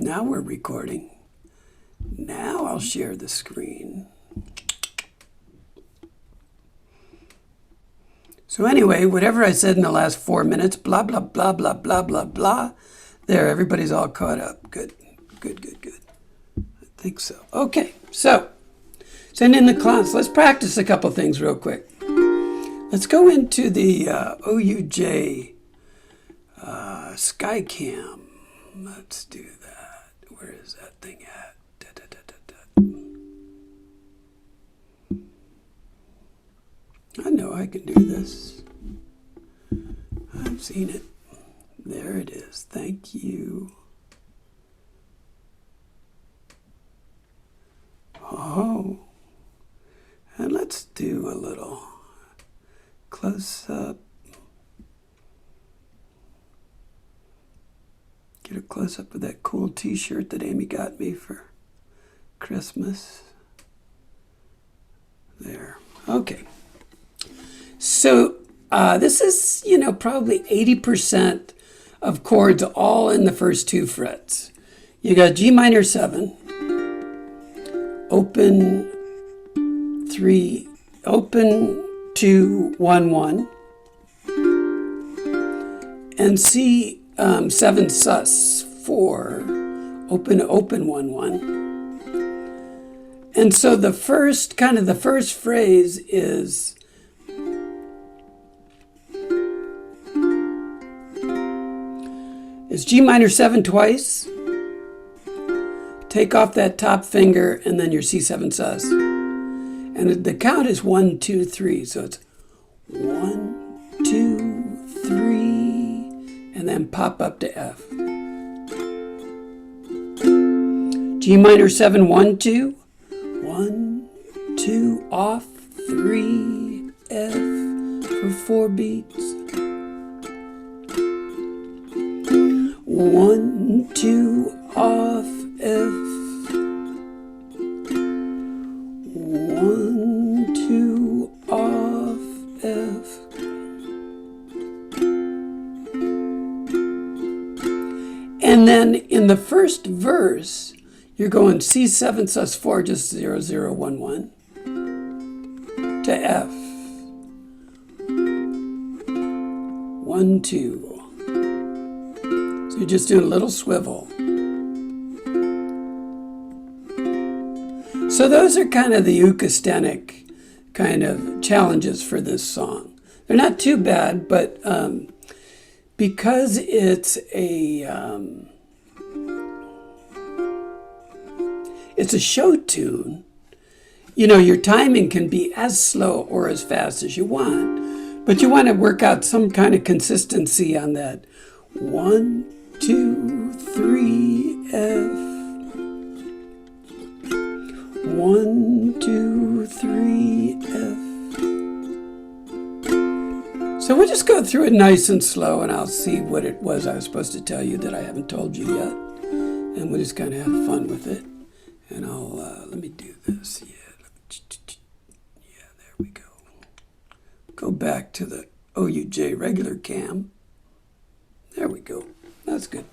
Now we're recording. Now I'll share the screen. So anyway, whatever I said in the last 4 minutes, blah, blah, blah, blah, blah, blah, blah. There, everybody's all caught up. Good, good, good, good. I think so. Okay, so send in the class. Let's practice a couple things real quick. Let's go into the OUJ Skycam. Let's do that. Where is that thing at? Da, da, da, da, da. I know I can do this. I've seen it. There it is. Thank you. Oh. And let's do a little close up. Get a close up of that cool t-shirt that Amy got me for Christmas. There. Okay. So this is, probably 80% of chords all in the first two frets. You got G minor 7, open 3, open 2, 1, 1, and C 7 sus 4, open, open 1, 1. And so the first phrase is G minor 7 twice, take off that top finger, and then your C7 sus. And the count is 1, 2, 3. So it's 1, 2, 3, and then pop up to F. G minor 7, 1, 2, 1, 2, off, 3, F for 4 beats. 1, 2, off, F. 1, 2, off, F. And then in the first verse, you're going C7 sus 4, just 0, 0, 1, 1 to F. 1, 2. So you're just doing a little swivel. So those are kind of the ukastenic kind of challenges for this song. They're not too bad, but because it's a show tune, your timing can be as slow or as fast as you want, but you want to work out some kind of consistency on that 1, 2, 3, F. 1, 2, 3, F. So we'll just go through it nice and slow, and I'll see what it was I was supposed to tell you that I haven't told you yet. And we'll just kind of have fun with it. And I'll, let me do this. Yeah, there we go. Go back to the OUJ regular cam. There we go. That's good.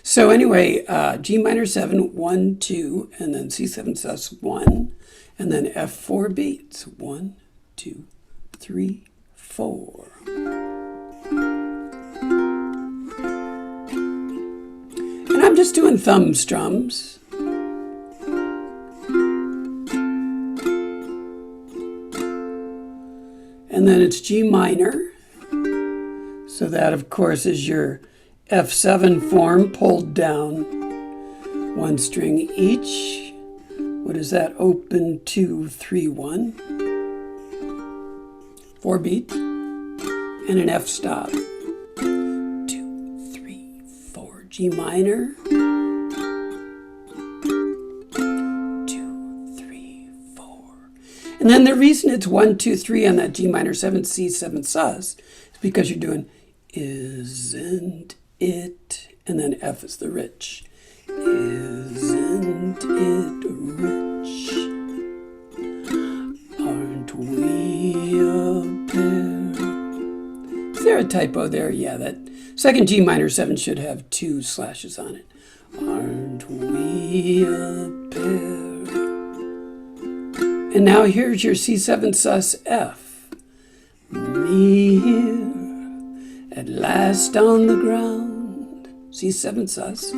So anyway, G minor 7, 1, 2, and then C7 sus 1, and then F4 beats. 1, 2, 3, 4. And I'm just doing thumb strums. And then it's G minor. So that, of course, is your F7 form pulled down 1 string each. What is that? Open 2, 3, 1. 4 beats. And an F stop. 2, 3, 4. G minor. 2, 3, 4. And then the reason it's 1, 2, 3 on that G minor 7, C7 sus is because you're doing isn't it, and then F is the rich. Isn't it rich? Aren't we a pair? Is there a typo there? Yeah, that second G minor 7 should have 2 slashes on it. Aren't we a pair? And now here's your C7 sus F. Me here, at last on the ground. C7 sus.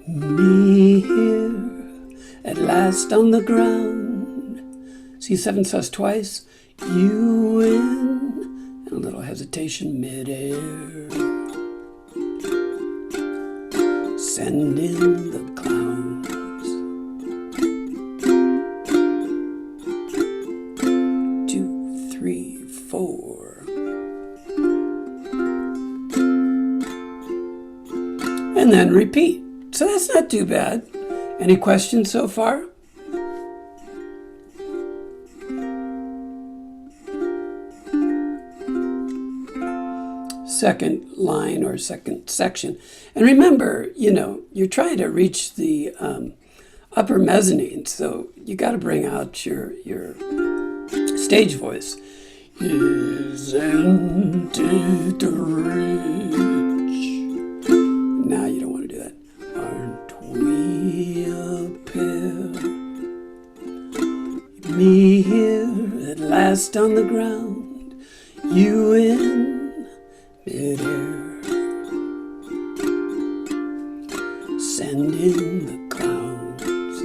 Me here, at last on the ground. C7 sus twice. You in, and a little hesitation, midair. Send in the clowns. 2, 3, 4. And then repeat. So that's not too bad. Any questions so far? Second line or second section. And remember, you're trying to reach the upper mezzanine, so you got to bring out your stage voice. Isn't it rich? Now you don't want to do that. Aren't we a pair? Me here at last on the ground. You in midair. Send in the clowns.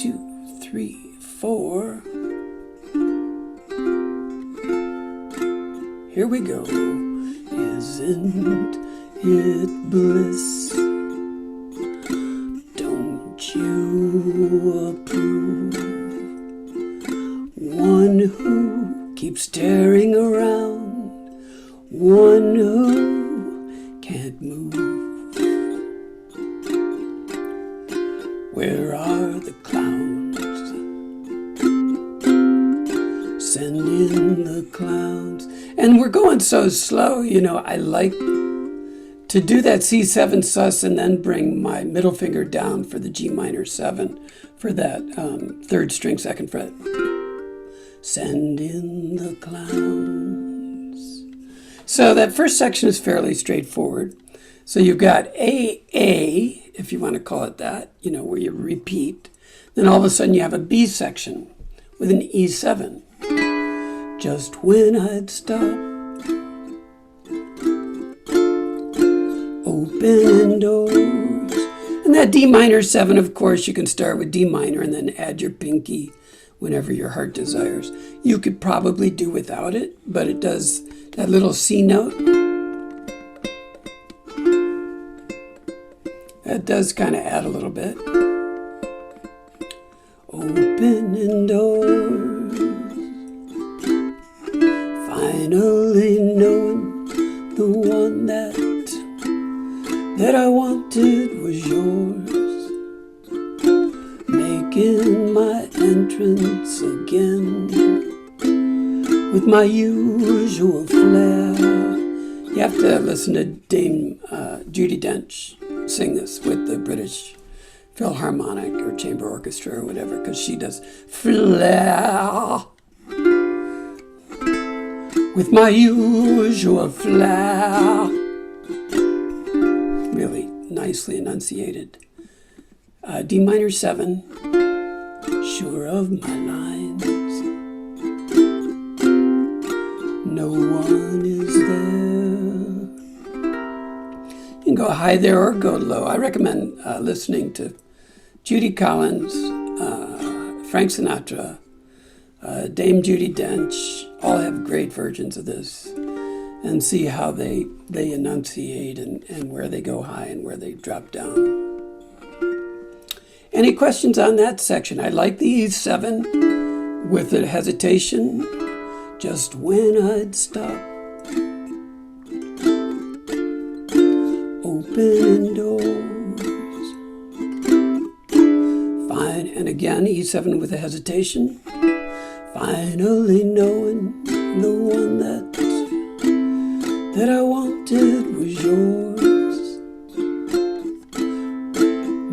2, 3, 4. Here we go. Isn't it bliss? Don't you approve? One who keeps staring around, one who can't move. Where are the clowns? Send in the clowns. And we're going so slow, I like to do that C7 sus and then bring my middle finger down for the G minor 7 for that third string second fret. Send in the clowns. So that first section is fairly straightforward. So you've got A, if you want to call it that, where you repeat. Then all of a sudden you have a B section with an E7. Just when I'd stop, open doors. And that D minor 7, of course, you can start with D minor and then add your pinky whenever your heart desires. You could probably do without it, but it does that little C note. That does kind of add a little bit. Opening doors. Finally knowing the one that I wanted was yours. Making my entrance again with my usual flair. You have to listen to Dame Judi Dench sing this with the British Philharmonic or Chamber Orchestra or whatever, because she does flair. With my usual flair. Really nicely enunciated. D minor 7, sure of my lines. No one is there. You can go high there or go low. I recommend listening to Judy Collins, Frank Sinatra, Dame Judi Dench. All have great versions of this, and see how they enunciate and where they go high and where they drop down. Any questions on that section? I like the E7 with the hesitation. Just when I'd stop, open doors. Fine, and again E7 with a hesitation. Finally knowing the one that I wanted was yours.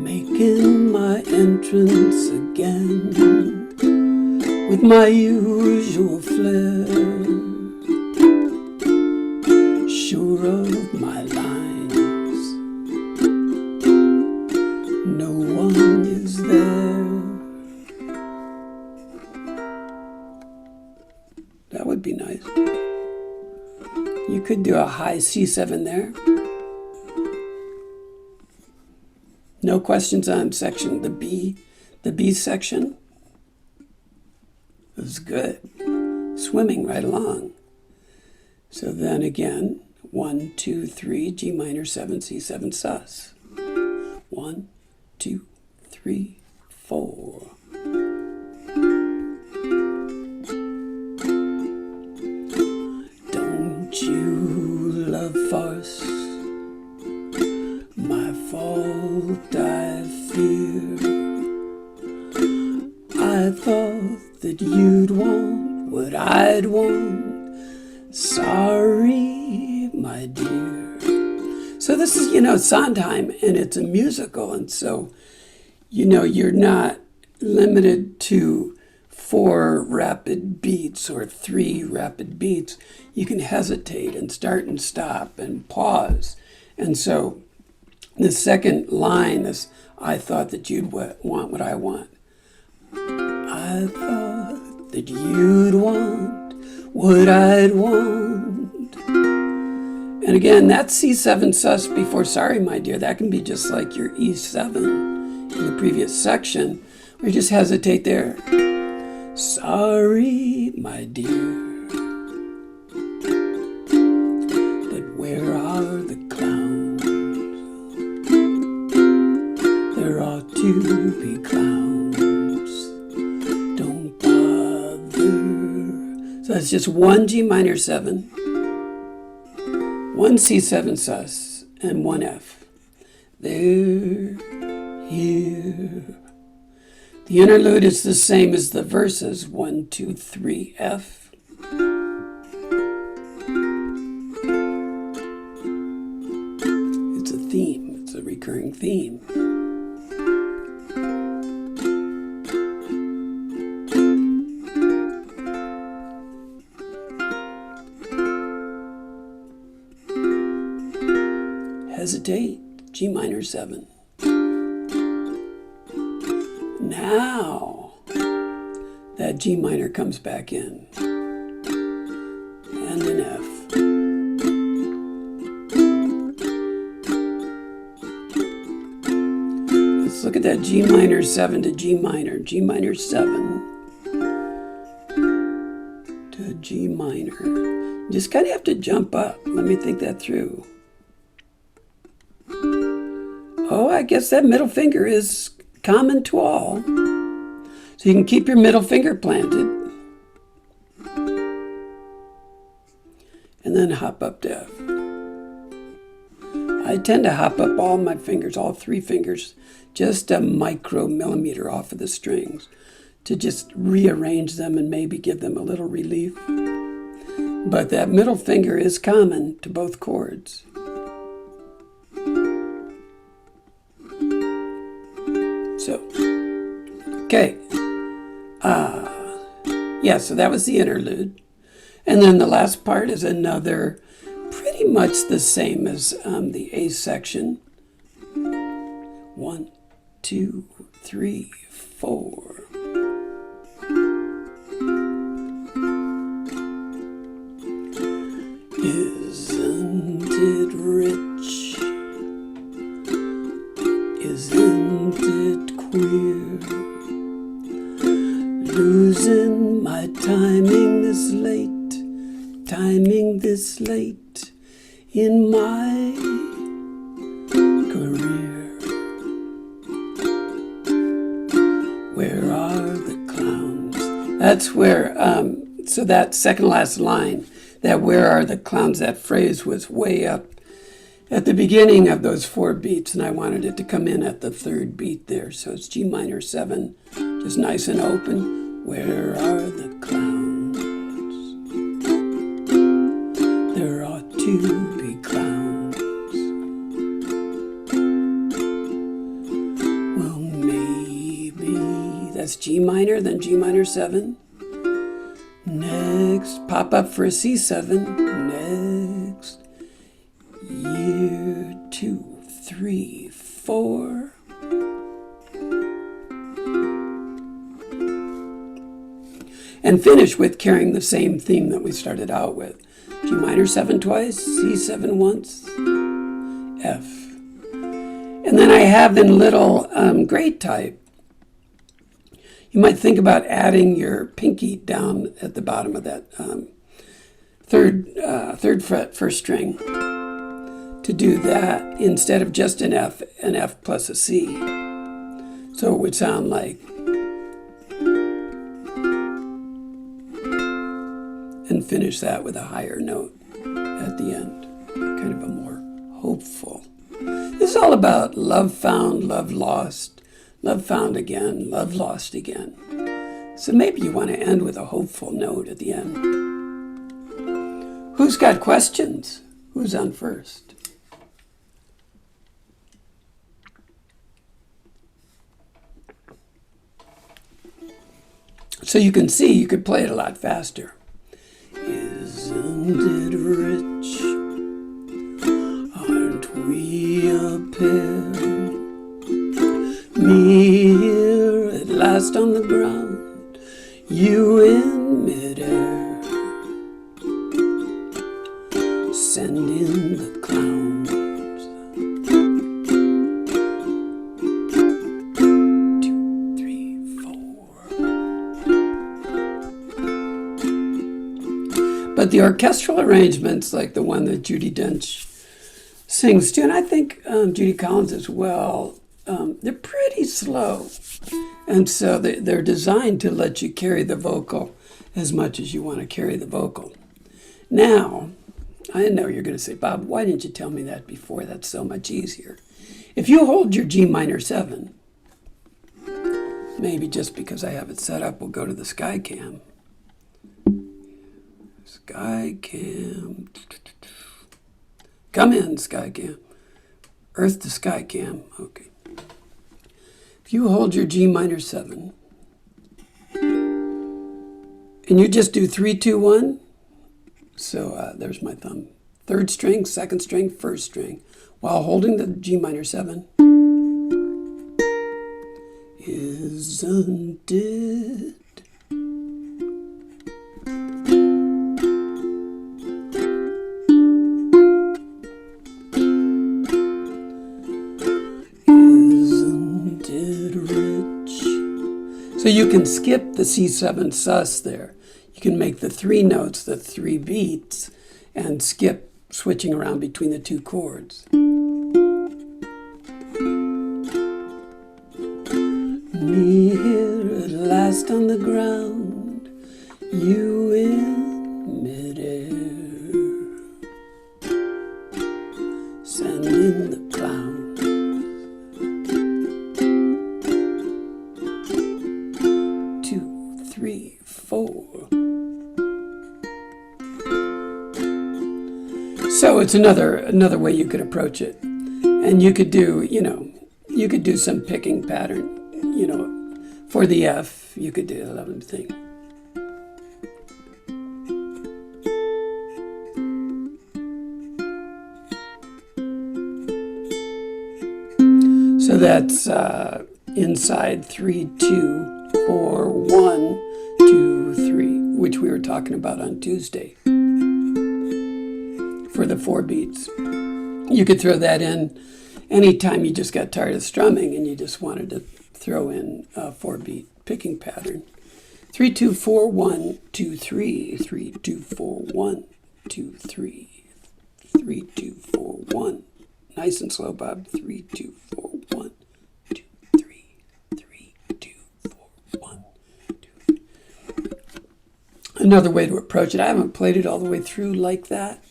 Making my entrance again with my usual flair, sure of my lines, no one is there. That would be nice. You could do a high C7 there. No questions on section, the B section. It was good. Swimming right along. So then again, 1, 2, 3, G minor 7, C7 sus. 1, 2, 3, 4. Don't you love farce? My fault, I fear. I thought that you'd want what I'd want. Sorry, my dear. So this is, Sondheim, and it's a musical, and so, you're not limited to 4 rapid beats or 3 rapid beats. You can hesitate and start and stop and pause. And so the second line is, I thought that you'd want what I want. I thought that you'd want what I'd want. And again, that's C7 sus before sorry, my dear. That can be just like your E7 in the previous section, where you just hesitate there. Sorry, my dear. But where are the clowns? There ought to be clowns. Don't bother. So that's just 1 G minor 7, 1 C7 sus, and 1 F. There, here. The interlude is the same as the verses, 1, 2, 3, F. It's a theme, it's a recurring theme. Hesitate, G minor 7. Now, that G minor comes back in, and an F. Let's look at that G minor 7 to G minor 7 to G minor. You just kind of have to jump up. Let me think that through. Oh, I guess that middle finger is common to all. So you can keep your middle finger planted. And then hop up to F. I tend to hop up all my fingers, all 3 fingers, just a micromillimeter off of the strings to just rearrange them and maybe give them a little relief. But that middle finger is common to both chords. So, okay. So that was the interlude. And then the last part is another, pretty much the same as the A section. 1, 2, 3, 4. Isn't it rich? Isn't it queer? Losing my timing this late in my career. Where are the clowns? That's where, so that second last line, that where are the clowns, that phrase was way up at the beginning of those 4 beats, and I wanted it to come in at the 3rd beat there. So it's G minor 7, just nice and open. Where are the clowns? There ought to be clowns. Well, maybe that's G minor, then G minor 7. Next, pop up for a C7. Next, year 2, 3, 4. And finish with carrying the same theme that we started out with. G minor 7 twice, C7 once, F. And then I have in little grade type, you might think about adding your pinky down at the bottom of that third fret, first string, to do that instead of just an F plus a C. So it would sound like, and finish that with a higher note at the end, kind of a more hopeful. This is all about love found, love lost, love found again, love lost again. So maybe you want to end with a hopeful note at the end. Who's got questions? Who's on first? So you can see you could play it a lot faster. Isn't it rich? Aren't we a pair? Me here at last on the ground, you in midair. Send in the clowns. 2, 3, 4. But the orchestral arrangements, like the one that Judi Dench sings to, and I think Judy Collins as well, they're pretty slow. And so they're designed to let you carry the vocal as much as you want to carry the vocal. Now, I know you're going to say, Bob, why didn't you tell me that before? That's so much easier. If you hold your G minor 7, maybe just because I have it set up, we'll go to the sky cam. Sky cam. Come in, sky cam. Earth to sky cam. Okay. If you hold your G minor 7, and you just do 3, 2, 1, so there's my thumb. Third string, second string, first string, while holding the G minor 7. Isn't it? Isn't it rich? So you can skip the C7 sus there. You can make the 3 notes, the 3 beats, and skip switching around between the 2 chords. Me here at last on the ground, you in midair. Send in the clowns. 2, 3, 4. So it's another way you could approach it. And you could do, you could do some picking pattern, for the F, you could do the 11th thing. So that's inside 3, 2, 4, 1, 2, 3, which we were talking about on Tuesday for the 4 beats. You could throw that in anytime you just got tired of strumming and you just wanted to throw in a 4-beat picking pattern. 3, 2, 4, 1, 2, 3, 3, 2, 4, 1, 2, 3, 3, 2, 4, 1. Nice and slow, Bob. 3, 2, 4, 1, 2, 3, 3, 2, 4, 1, 2. Another way to approach it, I haven't played it all the way through like that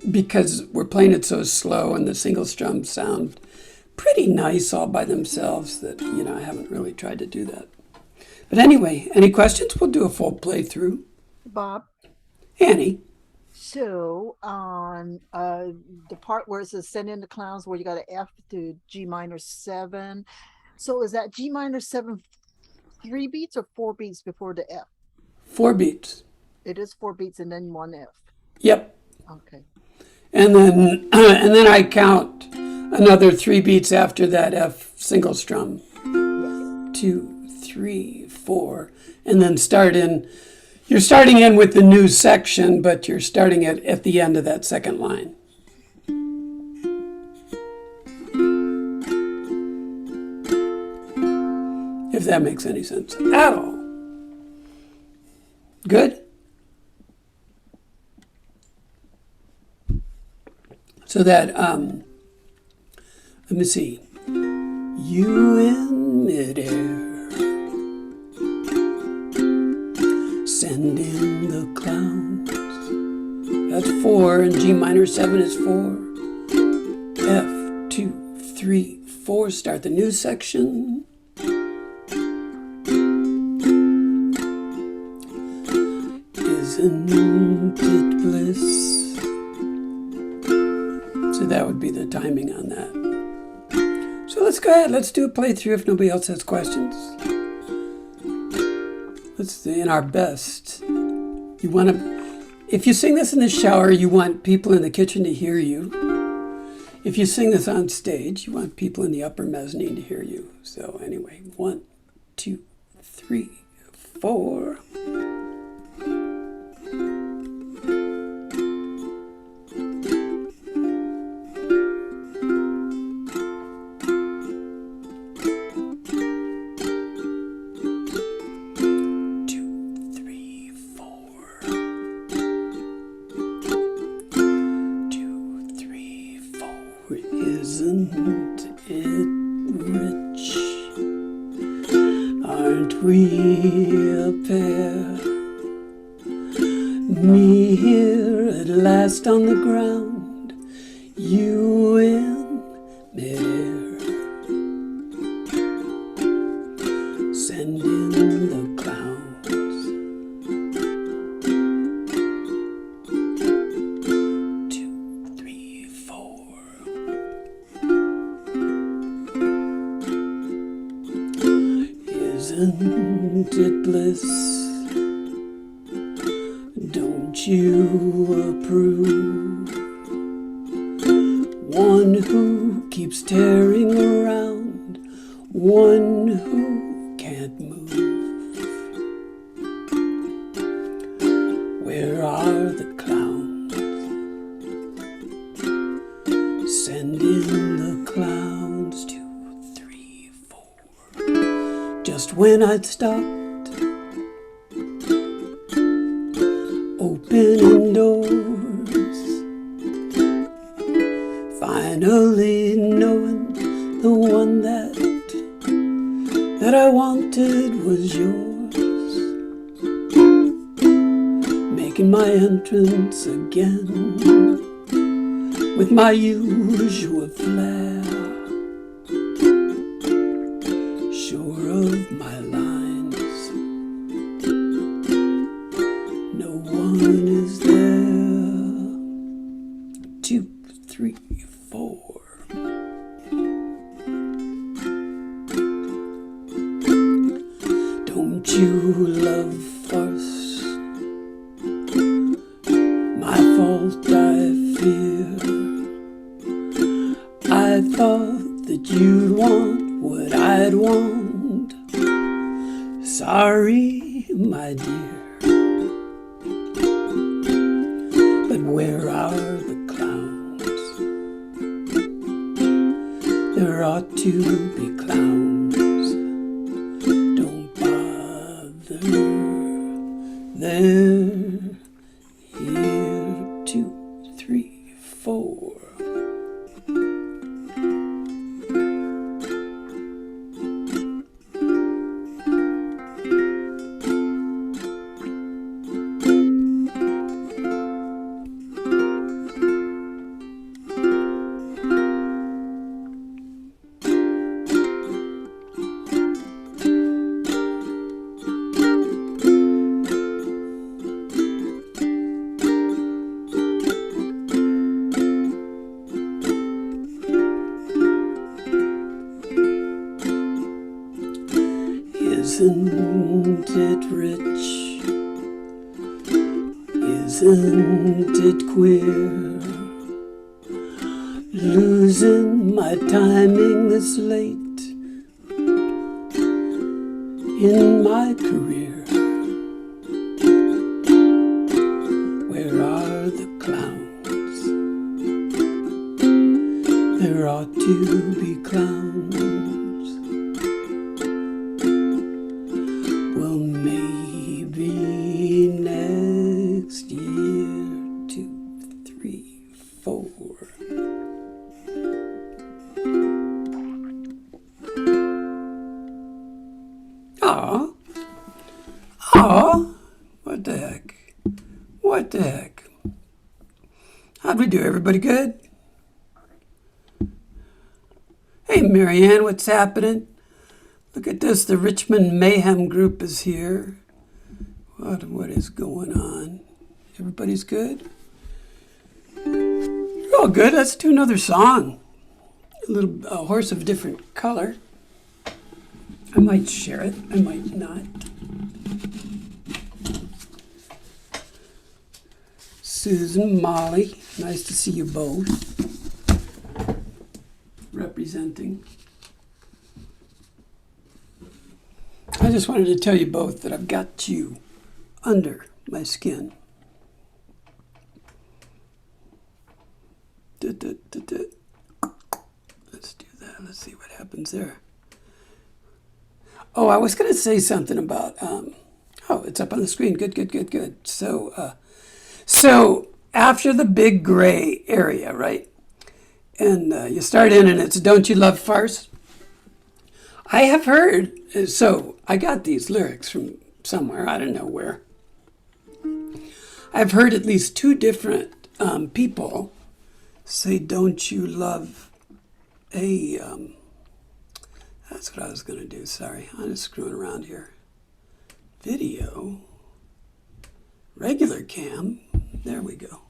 because we're playing it so slow and the single strums sound pretty nice all by themselves that, I haven't really tried to do that. But anyway, any questions? We'll do a full playthrough. Bob. Annie. So on the part where it says send in the clowns, where you got an F to G minor 7. So is that G minor 7 3 beats or 4 beats before the F? 4 beats. It is 4 beats and then 1 F. Yep. Okay. And then I count another 3 beats after that F single strum. Yes. 2, 3, 4, and then you're starting in with the new section, but you're starting at the end of that second line. If that makes any sense at all. Good? So that, let me see. You in midair, send in the clowns. That's 4, and G minor 7 is 4. F, 2, 3, 4. Start the new section. Isn't it bliss? So that would be the timing on that. So let's go ahead. Let's do a playthrough if nobody else has questions. Let's do in our best. You want to, if you sing this in the shower, you want people in the kitchen to hear you. If you sing this on stage, you want people in the upper mezzanine to hear you. So anyway, 1, 2, 3, 4. Isn't it rich? Aren't we a pair? Me here at last on the ground, you in midair. Send in the clowns. 2, 3, 4. Isn't it bliss? Don't you approve? One who keeps tearing around, one who can't move. Where are the clowns? Send in the clowns. 2, 3, 4. Just when I'd stopped opening doors, finally knowing the one that I wanted was yours, making my entrance again with my usual flair, sure of my lines, no one is there. 2, 3, 4. Don't you love farce? My fault, I fear. I thought that you'd want what I'd want. Sorry, my dear. But where are the clowns? There ought to be clowns. Don't bother. They're here. 2, 3, 4. Isn't it rich? Isn't it queer, losing my timing this late in my career? Where are the clowns? There ought to be clowns. Well, maybe next year, 2, 3, 4. Aw. Aw. What the heck? What the heck? How'd we do? Everybody good? Hey, Marianne, what's happening? Look at this. The Richmond Mayhem group is here. What is going on? Everybody's good? You're all good. Let's do another song. A horse of a different color. I might share it. I might not. Susan, Molly, nice to see you both representing. I just wanted to tell you both that I've got you under my skin. Let's do that. Let's see what happens there. Oh, I was going to say something about, it's up on the screen. Good. So after the big gray area, right? And you start in and it's Don't You Love Farce? I have heard, so I got these lyrics from somewhere, I don't know where. I've heard at least 2 different people say, don't you love a, that's what I was going to do, sorry. I'm just screwing around here. Video, regular cam, there we go.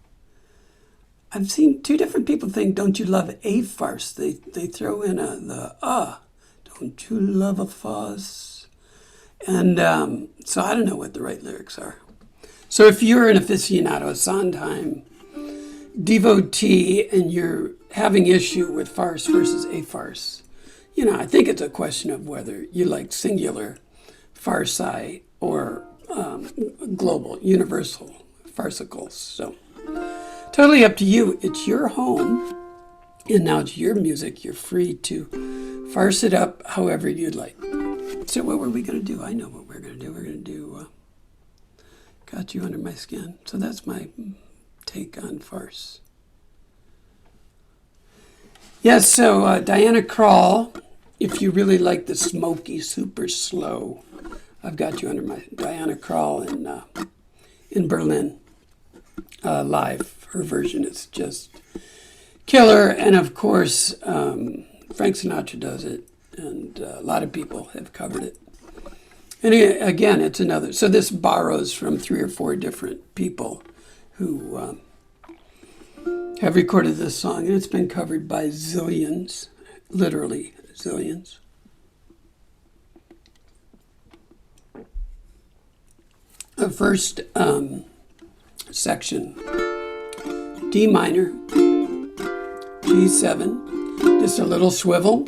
I've seen 2 different people think, don't you love a farce? They throw in don't you love a farce? And so I don't know what the right lyrics are. So if you're an aficionado, a Sondheim devotee, and you're having issue with farce versus a farce, I think it's a question of whether you like singular farci or global, universal farcicals. So totally up to you. It's your home, and now it's your music. You're free to farce it up however you'd like. So what were we going to do? I know what we're going to do. We're going to do Got You Under My Skin. So that's my take on farce. Yes, so Diana Krall, if you really like the smoky, super slow, I've Got You Under My... Diana Krall in Berlin, live. Her version is just killer. And of course, Frank Sinatra does it, and a lot of people have covered it. And again, it's another. So this borrows from 3 or 4 different people who have recorded this song, and it's been covered by zillions, literally zillions. The first section, D minor, G7, just a little swivel.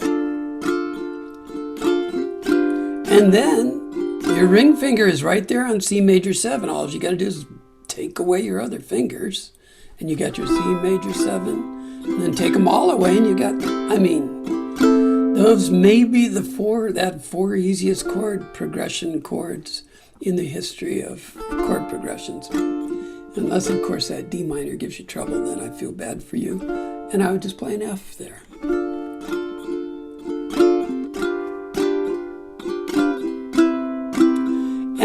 And then your ring finger is right there on C major 7. All you got to do is take away your other fingers, and you got your C major 7. And then take them all away, and you got, those may be the 4 easiest chord progression chords in the history of chord progressions. Unless, of course, that D minor gives you trouble, then I feel bad for you. And I would just play an F there.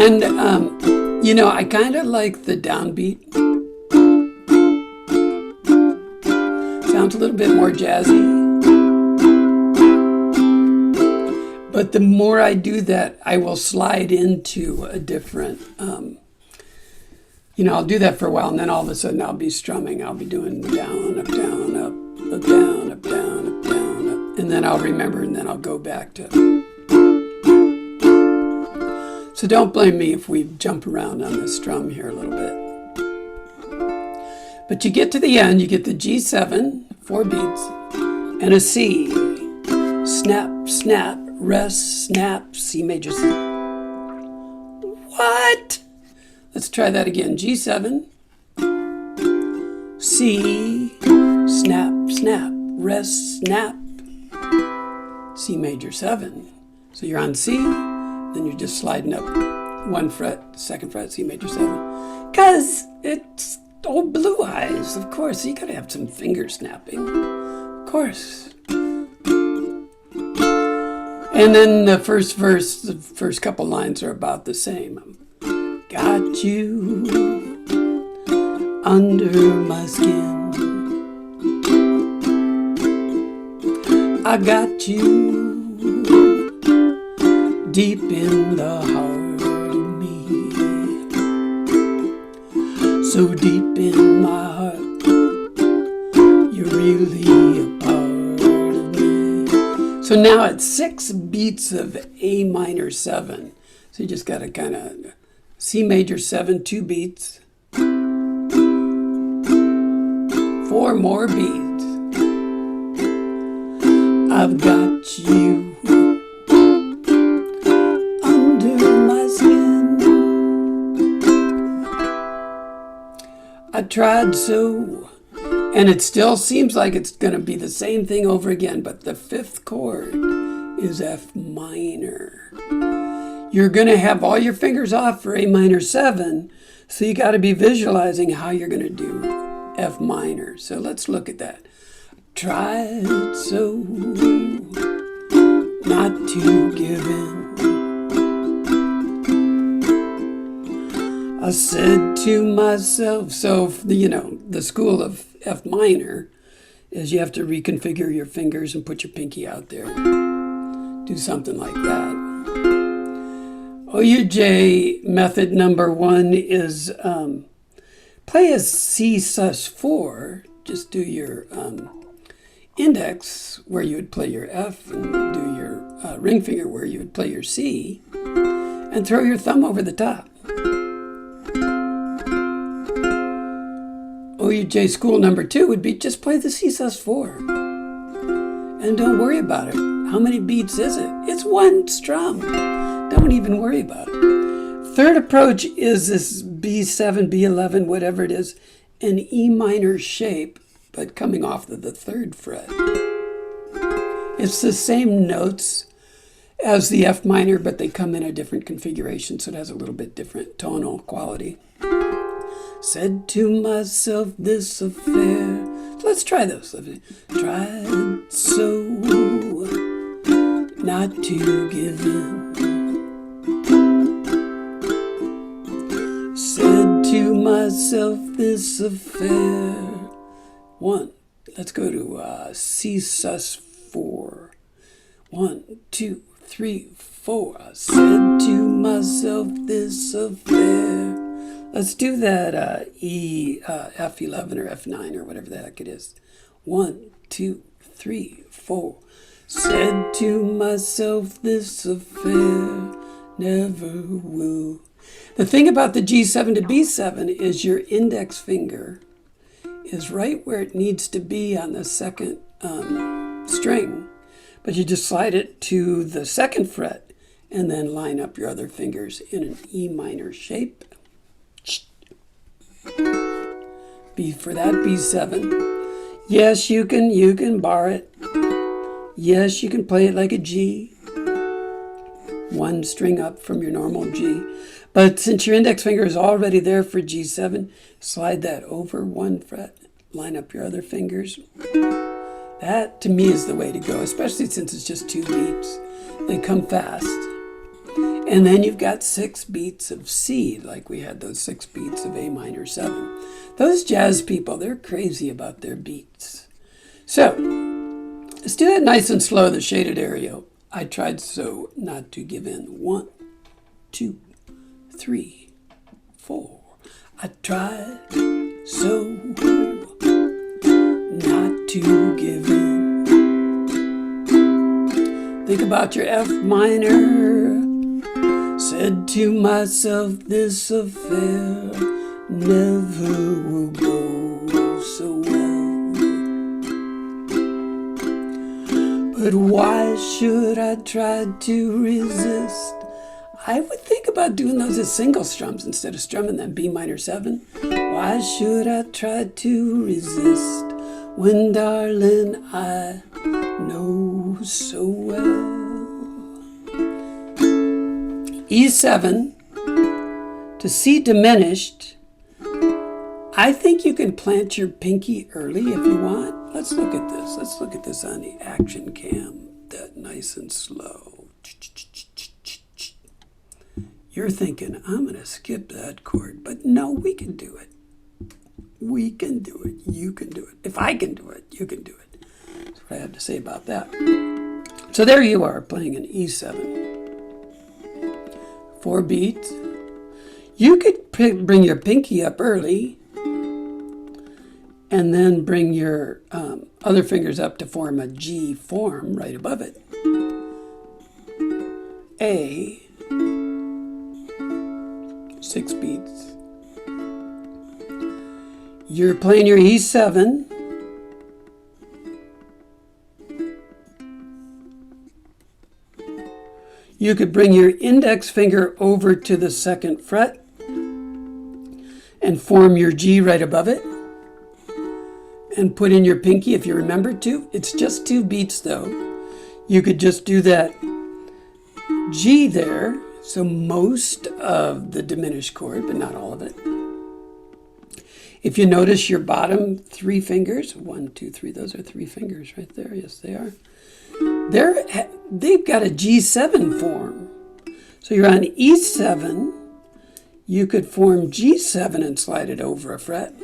And, I kind of like the downbeat. Sounds a little bit more jazzy. But the more I do that, I will slide into a different, I'll do that for a while, and then all of a sudden I'll be strumming. I'll be doing down, up, down, up, up, down, up, down, up, down, up. And then I'll remember, and then I'll go back to... So don't blame me if we jump around on this strum here a little bit. But you get to the end, you get the G7, 4 beats, and a C. Snap, snap, rest, snap, C major. What? Let's try that again. G7, C, snap, snap, rest, snap, C major 7. So you're on C, then you're just sliding up 1 fret, 2nd fret, C major 7. Because it's old Blue Eyes, of course. You gotta have some finger snapping. Of course. And then the first verse, the first couple lines are about the same. Got you under my skin. I got you deep in the heart of me. So deep in my heart, you're really a part of me. So now it's 6 beats of A minor 7. So you just got to kind of C major 7, 2 beats. 4 more beats. I've got you under my skin. I tried so, and it still seems like it's going to be the same thing over again, but the 5th chord is F minor. You're going to have all your fingers off for A minor 7, so you got to be visualizing how you're going to do F minor. So let's look at that. Tried so not to give in. I said to myself, so the school of F minor is you have to reconfigure your fingers and put your pinky out there. Do something like that. OUJ method number 1 is play a C sus4. Just do your index where you would play your F, and do your ring finger where you would play your C, and throw your thumb over the top. OUJ school number 2 would be just play the C sus4. And don't worry about it. How many beats is it? It's 1 strum. Don't even worry about it. 3rd approach is this B7, B11, whatever it is, an E minor shape, but coming off the 3rd fret. It's the same notes as the F minor, but they come in a different configuration, so it has a little bit different tonal quality. Said to myself, this affair. So let's try those. Tried so not to give in. Said to myself, this affair. 1. Let's go to C sus4. 1, 2, 3, 4. I said to myself, this affair. Let's do that E, F11 or F9 or whatever the heck it is. 1, 2, 3, 4. Said to myself, this affair never will. The thing about the G7 to B7 is your index finger is right where it needs to be on the 2nd string, but you just slide it to the 2nd fret and then line up your other fingers in an E minor shape. B for that B7. Yes, you can bar it. Yes, you can play it like a G. 1 string up from your normal G. But since your index finger is already there for G7, slide that over 1 fret, line up your other fingers. That, to me, is the way to go, especially since it's just 2 beats. They come fast. And then you've got 6 beats of C, like we had those 6 beats of A minor 7. Those jazz people, they're crazy about their beats. So, let's do that nice and slow, the shaded area. I tried so not to give in. 1, 2, 3, 4. I tried so not to give in. Think about your F minor. Said to myself, this affair never will go. But why should I try to resist? I would think about doing those as single strums instead of strumming them B minor 7. Why should I try to resist when, darling, I know so well? E7 to C diminished. I think you can plant your pinky early if you want. Let's look at this. Let's look at this on the action cam. That nice and slow. You're thinking, I'm going to skip that chord. But no, we can do it. We can do it. You can do it. If I can do it, you can do it. That's what I have to say about that. So there you are playing an E7. 4 beats. You could bring your pinky up early and then bring your other fingers up to form a G form right above it. A. 6 beats. You're playing your E7. You could bring your index finger over to the 2nd fret and form your G right above it. And put in your pinky if you remember to. It's just 2 beats though. You could just do that G there. So most of the diminished chord, but not all of it. If you notice your bottom 3 fingers, 1, 2, 3, those are 3 fingers right there. Yes, they are. They've got a G7 form. So you're on E7. You could form G7 and slide it over a fret.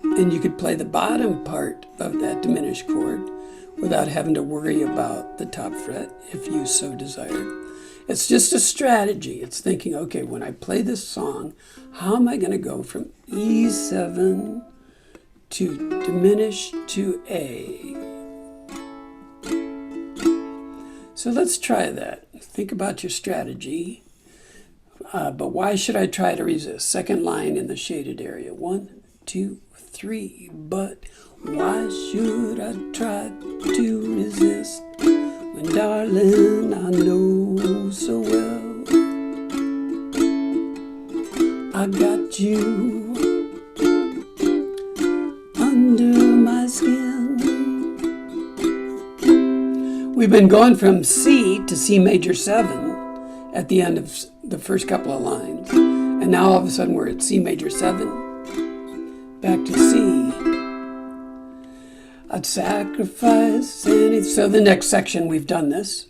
And you could play the bottom part of that diminished chord without having to worry about the top fret if you so desired. It's just a strategy. It's thinking, okay, when I play this song, how am I going to go from E7 to diminished to A? So let's try that. Think about your strategy. But why should I try to resist? Second line in the shaded area. 1, 2, 3. But why should I try to resist when, darling, I know so well I got you under my skin? We've been going from C to C major 7 at the end of the first couple of lines. And now all of a sudden we're at C major 7, back to C. I'd sacrifice anything. So the next section we've done this.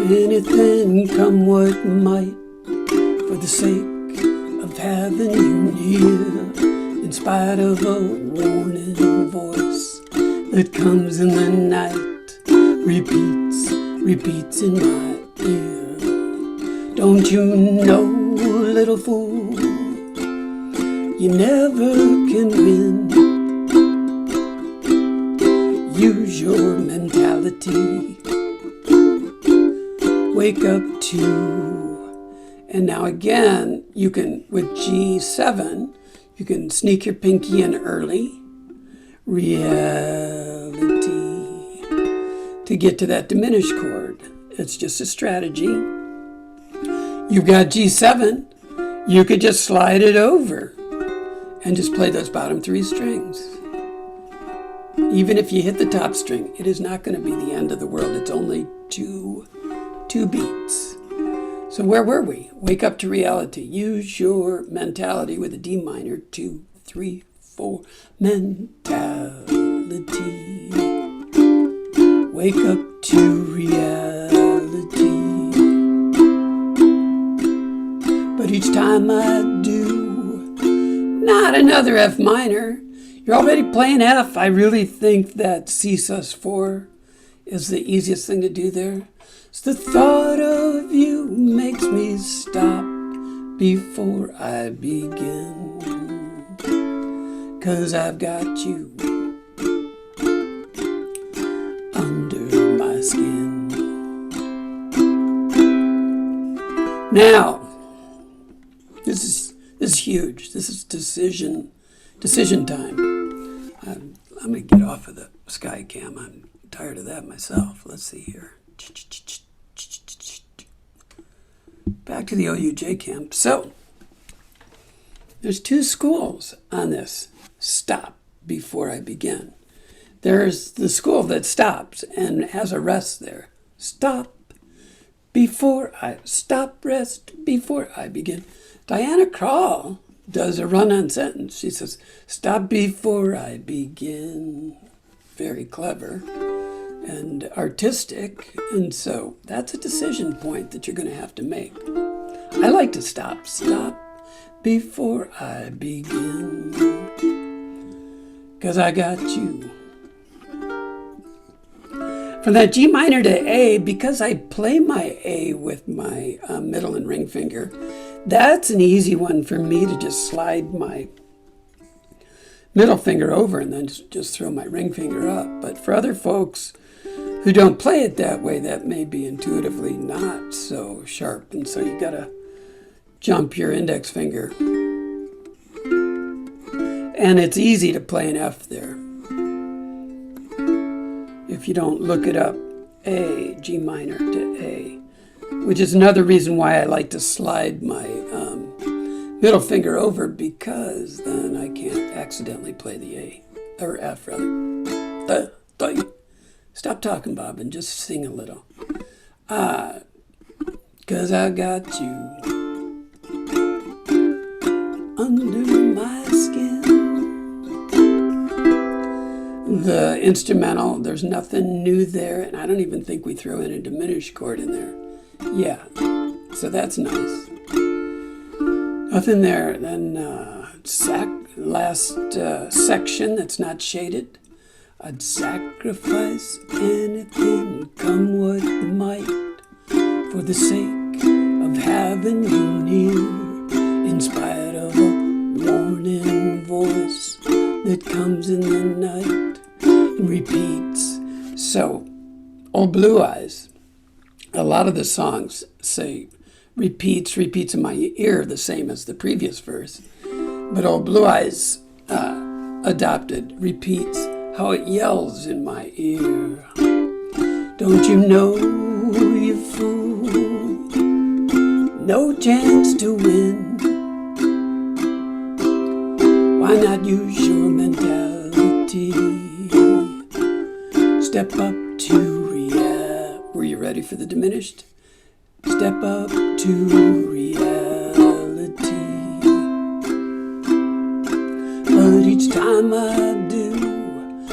Anything come what might, for the sake of having you near, in spite of a warning voice that comes in the night, repeats in my ear. Don't you know, little fool, you never can win. Use your mentality. Wake up to. And now again, you can, with G7, you can sneak your pinky in early. Reality. To get to that diminished chord. It's just a strategy. You've got G7. You could just slide it over and just play those bottom 3 strings. Even if you hit the top string, it is not going to be the end of the world. It's only two beats. So where were we? Wake up to reality. Use your mentality with a D minor. 2, 3, 4. Mentality. Wake up to reality. But each time I do, not another F minor. You're already playing F. I really think that C sus4 is the easiest thing to do there. It's the thought of you makes me stop before I begin. 'Cause I've got you under my skin. Now, this is huge. This is decision time. I'm going to get off of the sky cam. I'm tired of that myself. Let's see here. Back to the OUJ cam. So, there's two schools on this. Stop before I begin. There's the school that stops and has a rest there. Stop, rest before I begin. Diana Krall does a run-on sentence. She says, stop before I begin. Very clever and artistic. And so that's a decision point that you're going to have to make. I like to stop before I begin. 'Cause I got you. From that G minor to A, because I play my A with my middle and ring finger, that's an easy one for me to just slide my middle finger over and then just throw my ring finger up. But for other folks who don't play it that way, that may be intuitively not so sharp. And so you gotta jump your index finger. And it's easy to play an F there. If you don't look it up, A, G minor to A, which is another reason why I like to slide my middle finger over, because then I can't accidentally play the A, or F rather. Stop talking, Bob, and just sing a little. 'Cause I got you under my skin. The instrumental, there's nothing new there, and I don't even think we throw in a diminished chord in there. Yeah, so that's nice. Nothing there. Then last section that's not shaded. I'd sacrifice anything, come what might, for the sake of having you near, in spite of a warning voice that comes in the night and repeats. So, Old Blue Eyes, a lot of the songs say repeats in my ear the same as the previous verse. But Old Blue Eyes adopted repeats how it yells in my ear. Don't you know, you fool, no chance to win. Why not use your mentality? Step up to reality. Were you ready for the diminished? Step up to reality. But each time I do,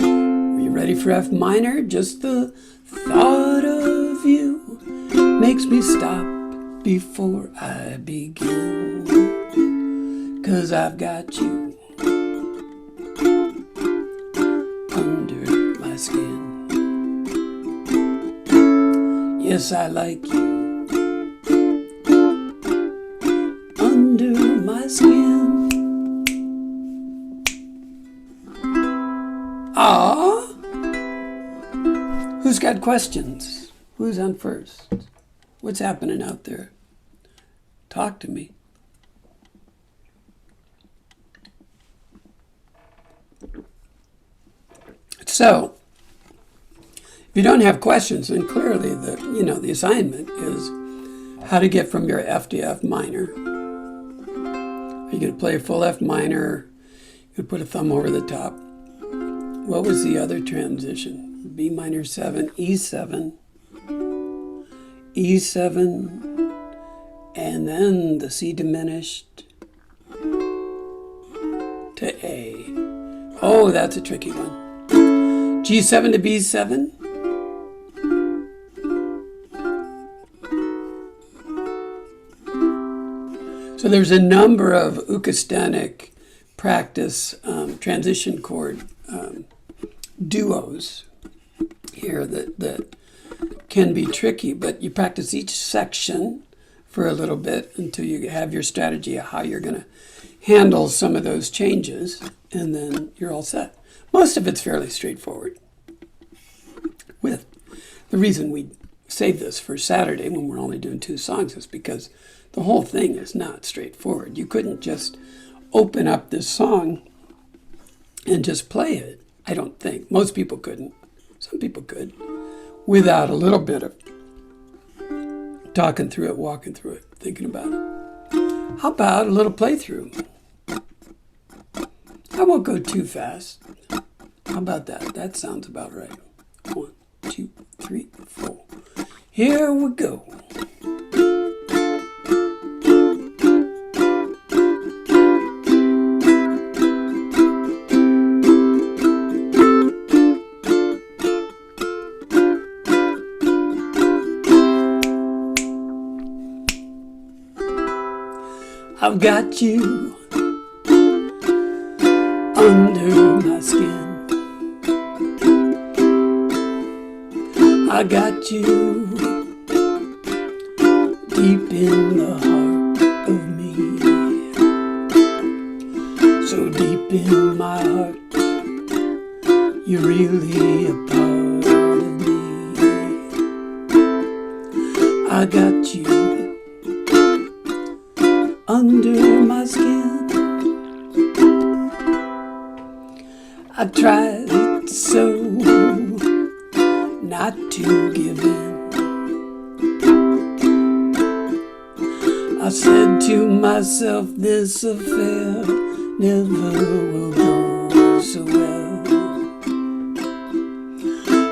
are you ready for F minor? Just the thought of you makes me stop before I begin. 'Cause I've got you under my skin. Yes, I like you under my skin. Ah, who's got questions? Who's on first? What's happening out there? Talk to me. So, if you don't have questions, then clearly the assignment is how to get from your F to F minor. Are you going to play a full F minor? You put a thumb over the top. What was the other transition? B minor 7, E7, E7, and then the C diminished to A. Oh, that's a tricky one. G7 to B7. So there's a number of ukastenic practice transition chord duos here that can be tricky, but you practice each section for a little bit until you have your strategy of how you're going to handle some of those changes, and then you're all set. Most of it's fairly straightforward. With the reason we save this for Saturday when we're only doing 2 songs is because the whole thing is not straightforward. You couldn't just open up this song and just play it. I don't think. Most people couldn't. Some people could. Without a little bit of talking through it, walking through it, thinking about it. How about a little playthrough? I won't go too fast. How about that? That sounds about right. 1, 2, 3, 4. Here we go. I've got you under my skin. I got you deep in the heart of me. So deep in my heart, you're really a part of me. I got you under my skin. I tried so not to give in. I said to myself, this affair never will go so well.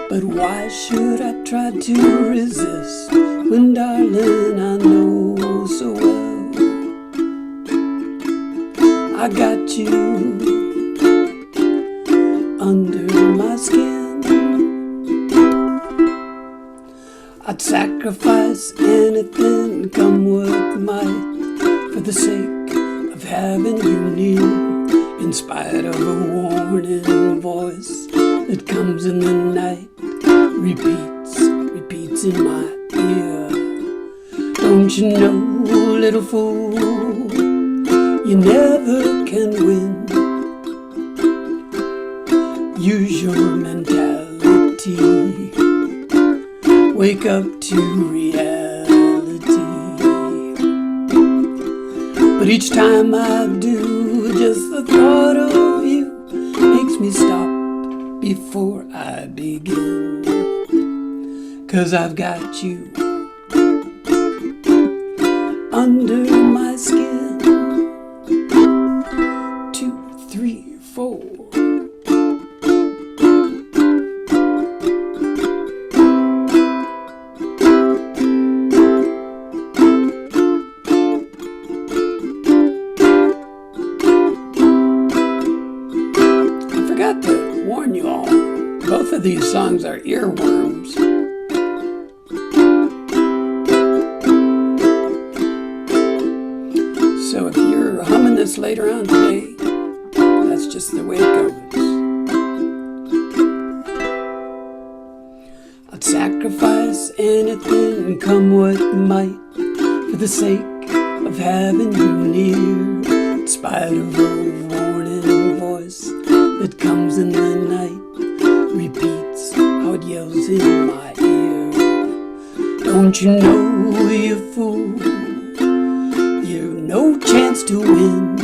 But why should I try to resist when, darling, I know so well I got you under my skin. I'd sacrifice anything, come what might, for the sake of having you near, in spite of a warning voice that comes in the night, repeats in my ear. Don't you know, little fool, you never can win. Use your mentality. Wake up to reality. But each time I do, just the thought of you makes me stop before I begin. 'Cause I've got you under my skin. 2, 3, 4. To warn you all, both of these songs are earworms. So if you're humming this later on today, that's just the way it goes. I'd sacrifice anything, come what might, for the sake of having you near, in spite of a warning voice that comes in the night, repeats how it yells in my ear. Don't you know, you fool, you've no chance to win.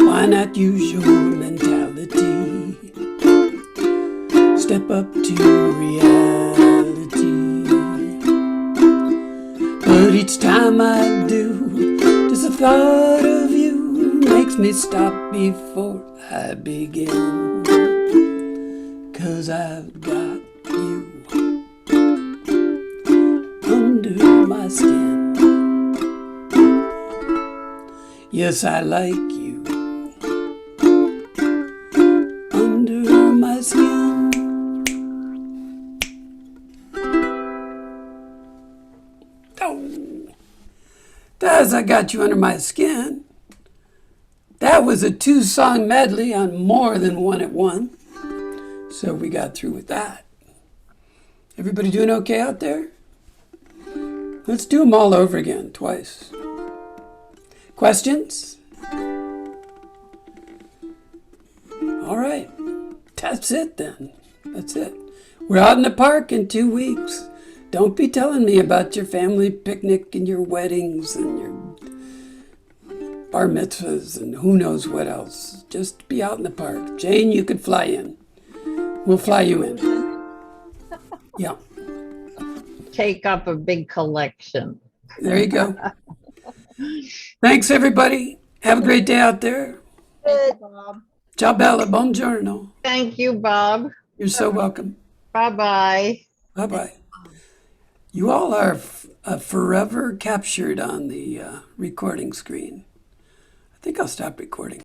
Why not use your mentality? Step up to reality. But each time I do, just the thought of you makes me stop before I begin. 'Cause I've got you under my skin. Yes, I like you under my skin. Oh, that's I got you under my skin. That was a 2-song medley on More Than One at One. So we got through with that. Everybody doing okay out there? Let's do them all over again, twice. Questions? All right. That's it then. That's it. We're out in the park in 2 weeks. Don't be telling me about your family picnic and your weddings and your bar mitzvahs and who knows what else. Just be out in the park. Jane, you could fly in. We'll fly you in. Yeah, Take up a big collection. there you go. Thanks, everybody. Have a great day out there. Thank you, Bob. Ciao bella, buongiorno. Thank you, Bob. You're so welcome. Bye-bye. Bye-bye. You all are forever captured on the recording screen. I think I'll stop recording.